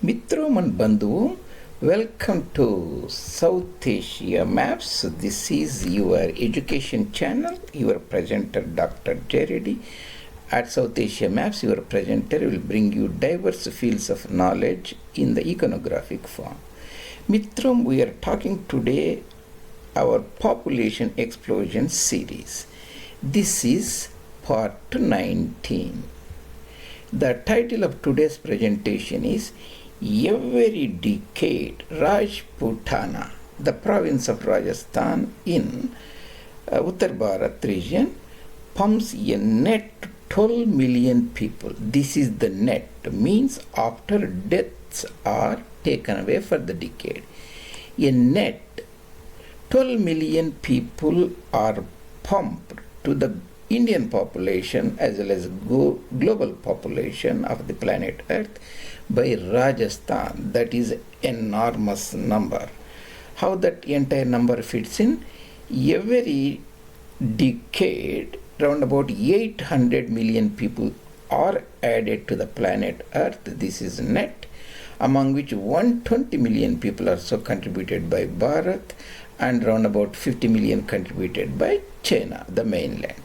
Mitrom and Bandhu, welcome to South Asia Maps. This is your education channel. Your presenter Dr. J. Reddy. At South Asia Maps, your presenter will bring you diverse fields of knowledge in the iconographic form. Mitrom, we are talking today our population explosion series. This is part 19. The title of today's presentation is Every Decade Rajputana, the province of Rajasthan in Uttar Bharat region, pumps a net 12 million people. This is the net, means after deaths are taken away for the decade. A net 12 million people are pumped to the Indian population as well as global population of the planet Earth by Rajasthan. That is enormous number. How that entire number fits in? Every decade, around about 800 million people are added to the planet Earth. This is net, among which 120 million people are so contributed by Bharat and around about 50 million contributed by China, the mainland.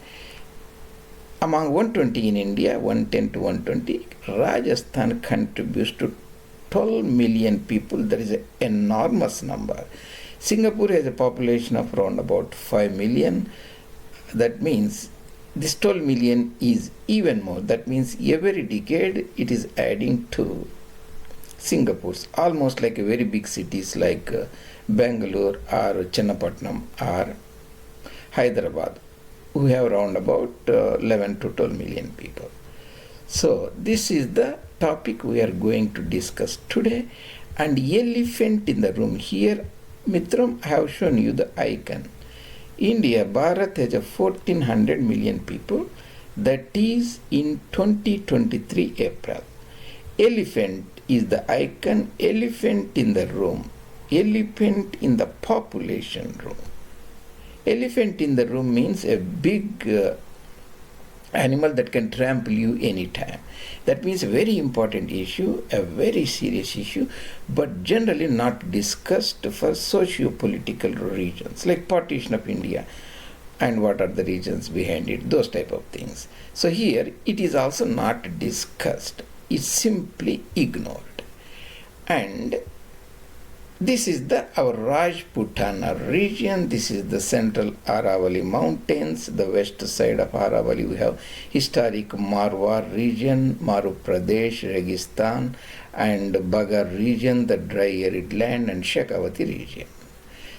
Among 120 in India, 110 to 120, Rajasthan contributes to 12 million people. That is an enormous number. Singapore has a population of around about 5 million. That means this 12 million is even more. That means every decade it is adding to Singapore's, almost like a very big cities like Bangalore or Chennapatnam or Hyderabad, who have around about 11 to 12 million people. So this is the topic we are going to discuss today. And elephant in the room here, Mitram, I have shown you the icon. India, Bharat has a 1400 million people. That is in 2023 April. Elephant is the icon. Elephant in the room. Elephant in the population room. Elephant in the room means a big animal that can trample you anytime. That means a very important issue, a very serious issue, but generally not discussed for socio-political reasons, like partition of India and what are the reasons behind it, those type of things. So here it is also not discussed, it's simply ignored. And this is our Rajputana region. This is the central Aravalli mountains. The west side of Aravalli we have historic Marwar region, Maru Pradesh, Registan, and Bagar region, the dry arid land, and Shekhawati region.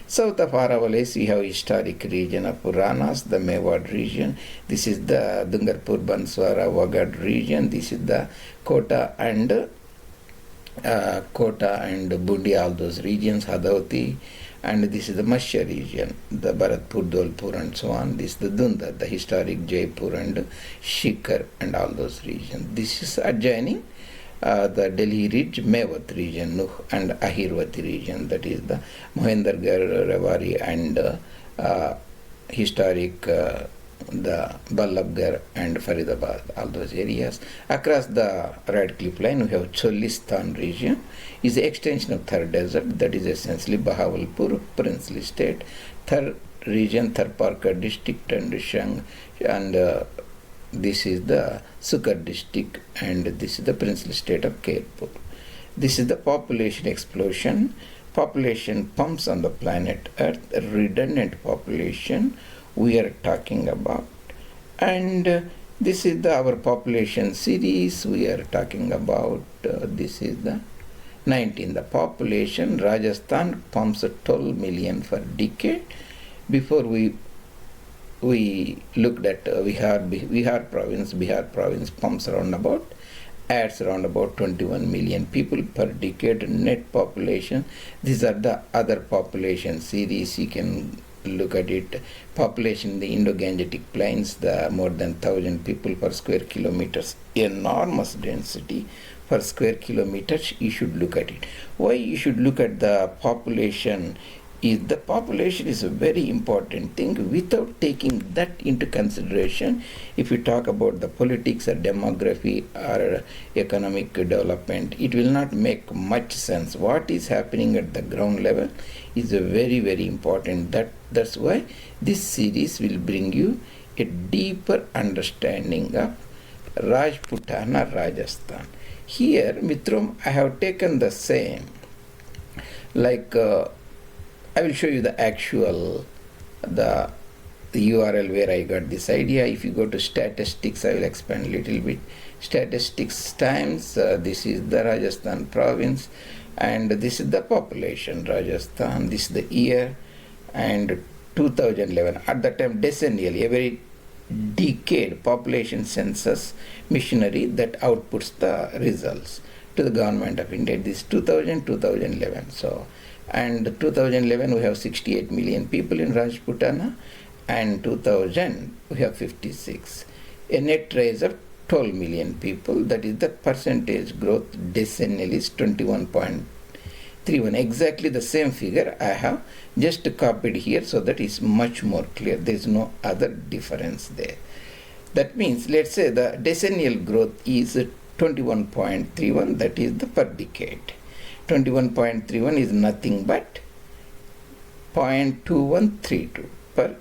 South of Aravalli we have historic region of Puranas, the Marwar region. This is the Dungarpur, Banswara, Wagad region. This is the Kota and Bundi, all those regions, Hadoti, and this is the Matsya region, the Bharatpur, Jodhpur, and so on. This is the Dunda, the historic Jaipur and Shikar, and all those regions. This is adjoining the Delhi Ridge, Mewat region, Nuh and Ahirwati region, that is the Mohendargarh, Rewari, and historic the Ballabgarh and Faridabad, all those areas. Across the Radcliffe line, we have Cholistan region, is the extension of Thar Desert, that is essentially Bahawalpur, princely state. Thar region, Tharparkar district, and Shang, and this is the Sukar district, and this is the princely state of Kairpur. This is the population explosion. Population pumps on the planet Earth, redundant population we are talking about, and this is our population series we are talking about. This is the 19. The population, Rajasthan pumps 12 million for decade. Before we looked at Bihar province pumps adds around about 21 million people per decade net population. These are the other population series. You can look at it. Population in the Indo-Gangetic plains, the more than 1,000 people per square kilometers, enormous density per square kilometers. You should look at it. Why you should look at the population is the population is a very important thing. Without taking that into consideration, if you talk about the politics or demography or economic development, it will not make much sense. What is happening at the ground level is a very, very important. That's why this series will bring you a deeper understanding of Rajputana Rajasthan. Here, Mitrom, I have taken the same, like I will show you the actual, the URL where I got this idea. If you go to statistics, I will expand a little bit. Statistics times, this is the Rajasthan province, and this is the population, Rajasthan, this is the year, and 2011. At that time, Decennial, every decade population census machinery that outputs the results to the government of India. This is 2011. So, and 2011 we have 68 million people in Rajputana, and 2000 we have 56. A net rise of 12 million people, that is the percentage growth decennial is 21.31. Exactly the same figure I have just copied here so that it's much more clear. There is no other difference there. That means, let's say the decennial growth is 21.31, that is the per decade. 21.31 is nothing but 0.2132 per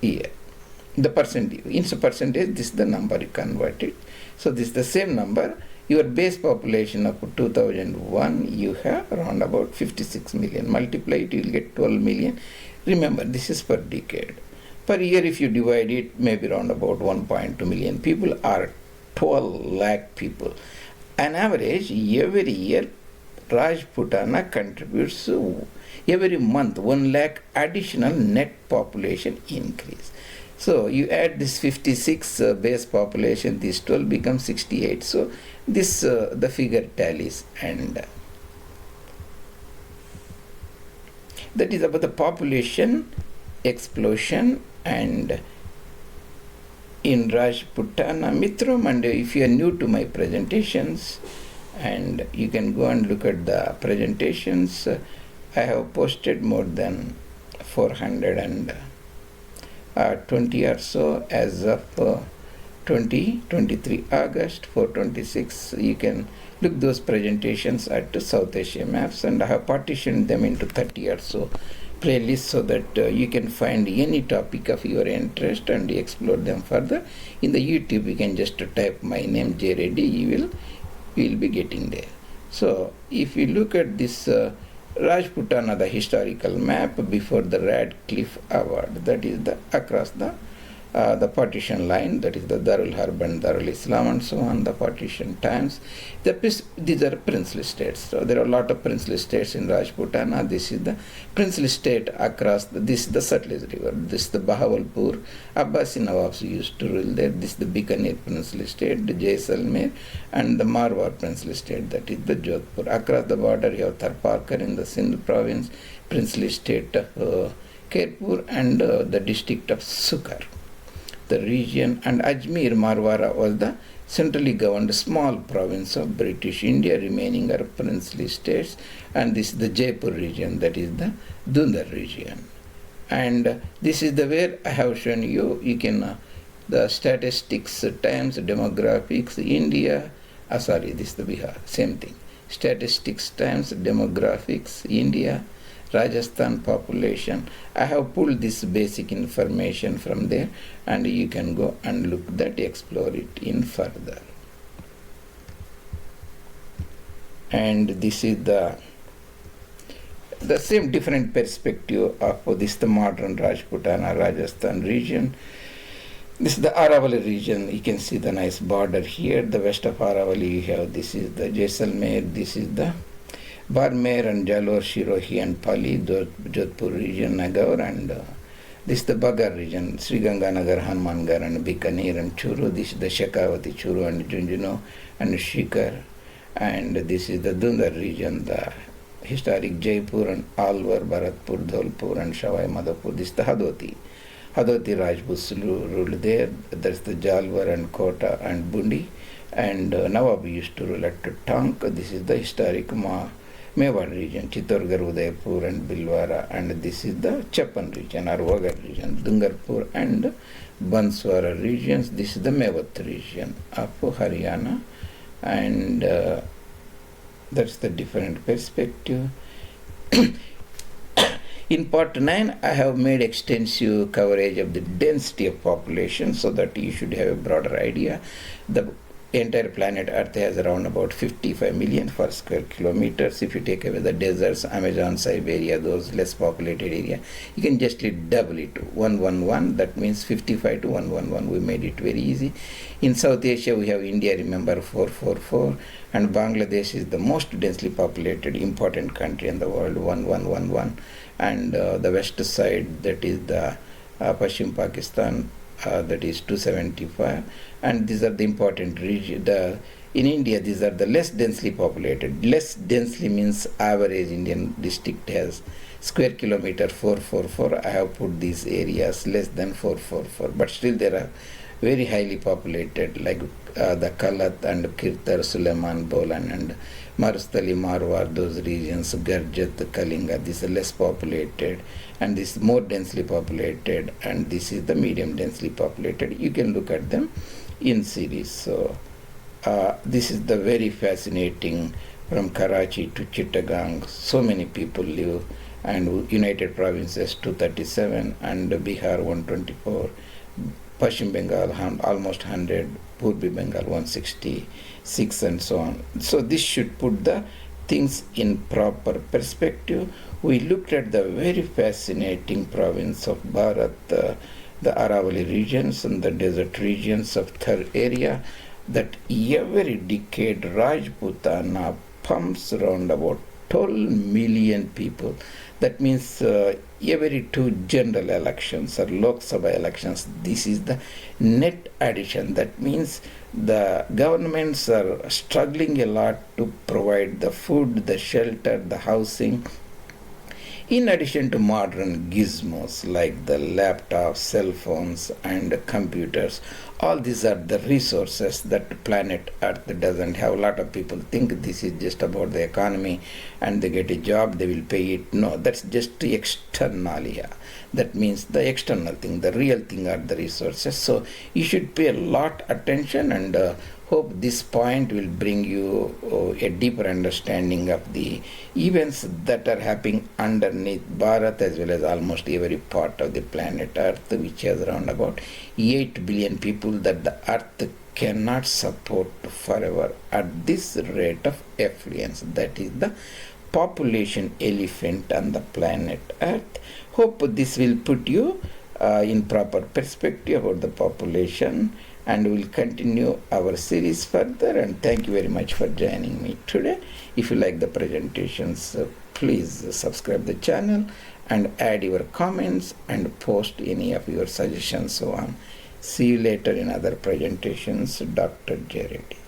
year. The percentage, in percentage, this is the number you converted. So this is the same number. Your base population of 2001, you have around about 56 million. Multiply it, you will get 12 million. Remember, this is per decade. Per year, if you divide it, maybe around about 1.2 million people are 12 lakh people. On average, every year, Rajputana contributes every month 1 lakh additional net population increase. So you add this 56 base population, this 12 becomes 68. So this the figure tallies, and that is about the population explosion. And in Rajputana Mitram, and if you are new to my presentations, and you can go and look at the presentations, I have posted more than 420 or so as of 2023 August 426. You can look those presentations at South Asia Maps, and I have partitioned them into 30 or so playlists so that you can find any topic of your interest and explore them further. In the YouTube, you can just type my name, J. Reddy, you will be getting there. So if you look at this Rajputana, the historical map before the Radcliffe Award, that is the across the partition line, that is the Darul Harb and Darul Islam and so on, the partition times. These are princely states. So there are a lot of princely states in Rajputana. This is the princely state across this is the Satluj River. This is the Bahawalpur. Abbasi Nawabs used to rule there. This is the Bikaner princely state, the Jaisalmer, and the Marwar princely state, that is the Jodhpur. Across the border you have Tharparkar in the Sindh province, princely state of Khairpur, and the district of Sukar, the region, and Ajmer-Merwara was the centrally governed small province of British India, remaining are princely states, and this is the Jaipur region, that is the Dhundar region. And this is the where I have shown you, you can the statistics times demographics India, this is the Bihar, same thing. Statistics times demographics India, Rajasthan population. I have pulled this basic information from there, and you can go and look that, explore it in further. And this is the same different perspective of this the modern Rajputana Rajasthan region. This is the Aravalli region. You can see the nice border here. The west of Aravalli you have, this is the Jaisalmer, this is the Barmer and Jalore, Shirohi and Pali, Jodhpur region, Nagaur, and this is the Bagar region, Sri Ganganagar, Hanumangar, and Bikaner and Churu. This is the Shekhawati, Churu and Junjuno and Shikar, and this is the Dhundar region, the historic Jaipur and Alwar, Bharatpur, Dholpur and Shavai Madhopur. This is the Hadoti. Hadoti Rajputs ruled there. That's the Jalwar and Kota and Bundi, and Nawab used to rule at Tank. This is the historic Mewar region, Chittorgarh, Udaipur and Bhilwara, and this is the Chapan region or Bagar region, Dungarpur and Banswara regions. This is the Mewat region of Haryana, and that's the different perspective. In part 9, I have made extensive coverage of the density of population so that you should have a broader idea. The entire planet Earth has around about 55 million per square kilometers. If you take away the deserts, Amazon, Siberia, those less populated area, you can just double it to 111. That means 55 to 111. We made it very easy. In South Asia, we have India, remember, 444, and Bangladesh is the most densely populated important country in the world, 1111. And the west side, that is the Pashchim Pakistan, that is 275, and these are the important regions. In India, these are the less densely populated. Less densely means average Indian district has square kilometer 444. I have put these areas less than 444, but still there are very highly populated, like the Kalat and Kirtar, Suleiman, Bolan and Marustali, Marwar, those regions, Garjat, Kalinga, these are less populated, and this is more densely populated, and this is the medium densely populated. You can look at them in series. So this is the very fascinating, from Karachi to Chittagong, so many people live, and United Provinces 237, and Bihar 124, Pashchim Bengal almost 100, Purbi Bengal 166, and so on. So this should put the things in proper perspective. We looked at the very fascinating province of Bharat, the Aravalli regions and the desert regions of Thar area, that every decade Rajputana pumps around about 12 million people. That means every 2 general elections or Lok Sabha elections, this is the net addition. That means the governments are struggling a lot to provide the food, the shelter, the housing, in addition to modern gizmos like the laptops, cell phones and computers. All these are the resources that planet Earth doesn't have. A lot of people think this is just about the economy and they get a job, they will pay it. No, that's just externalia. That means the external thing. The real thing are the resources. So you should pay a lot attention, and hope this point will bring you a deeper understanding of the events that are happening underneath Bharat as well as almost every part of the planet Earth, which has around about 8 billion people that the Earth cannot support forever at this rate of affluence. That is the population elephant on the planet Earth. Hope this will put you in proper perspective about the population, and we'll continue our series further. And thank you very much for joining me today. If you like the presentations, please subscribe the channel and add your comments and post any of your suggestions so on. See you later in other presentations. Dr. J. Reddy.